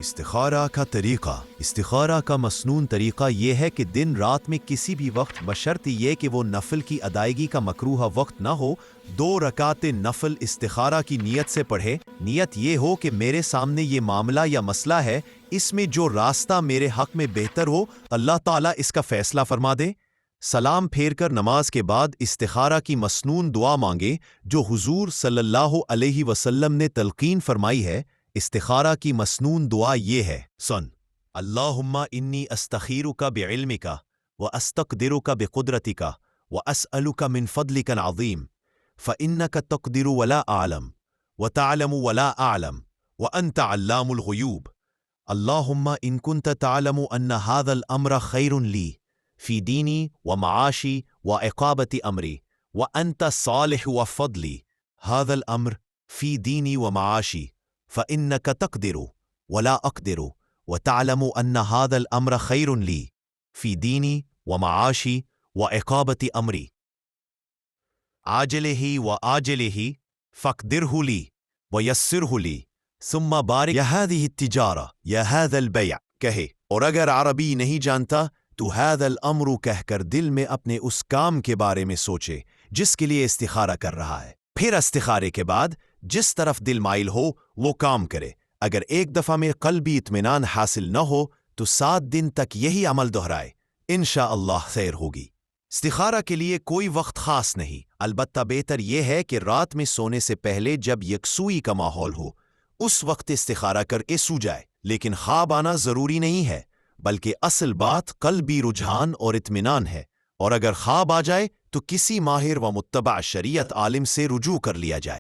استخارہ کا طریقہ۔ استخارہ کا مسنون طریقہ یہ ہے کہ دن رات میں کسی بھی وقت بشرط یہ کہ وہ نفل کی ادائیگی کا مکروہ وقت نہ ہو 2 رکعت نفل استخارہ کی نیت سے پڑھے۔ نیت یہ ہو کہ میرے سامنے یہ معاملہ یا مسئلہ ہے، اس میں جو راستہ میرے حق میں بہتر ہو اللہ تعالیٰ اس کا فیصلہ فرما دے۔ سلام پھیر کر نماز کے بعد استخارہ کی مسنون دعا مانگے جو حضور صلی اللہ علیہ وسلم نے تلقین فرمائی ہے۔ استخارہ کی مسنون دعا یہ ہے: سن اللہم انی استخیرک بعلمک واستقدرک بقدرتک واسألک من فضلک العظیم فإنک تقدر ولا اعلم وتعلم ولا اعلم وانت علام الغیوب اللہم ان کنت تعلم ان هذا الامر خیر لی فی دینی ومعاشی وعقابت امری وانت صالح وفضلی هذا الامر فی دینی ومعاشی فإنك تقدر ولا أقدر وتعلم أن هذا الأمر خير لي في ديني ومعاشي وعقابة أمري عاجله وآجله فاقدره لي ويسره لي ثم بارك يا هذه التجارة يا هذا البيع کہے، اور اگر عربی نہیں جانتا تو هذا الأمر کہہ کر دل میں اپنے اس کام کے بارے میں سوچے جس کے لیے استخارہ کر رہا ہے، پھر استخارے کے بعد جس طرف دل مائل ہو وہ کام کرے۔ اگر ایک دفعہ میں قلبی اطمینان حاصل نہ ہو تو 7 دن تک یہی عمل دہرائے، انشاءاللہ خیر ہوگی۔ استخارہ کے لیے کوئی وقت خاص نہیں، البتہ بہتر یہ ہے کہ رات میں سونے سے پہلے جب یکسوئی کا ماحول ہو اس وقت استخارہ کر کے سو جائے، لیکن خواب آنا ضروری نہیں ہے، بلکہ اصل بات قلبی رجحان اور اطمینان ہے، اور اگر خواب آ جائے تو کسی ماہر و متبع شریعت عالم سے رجوع کر لیا جائے۔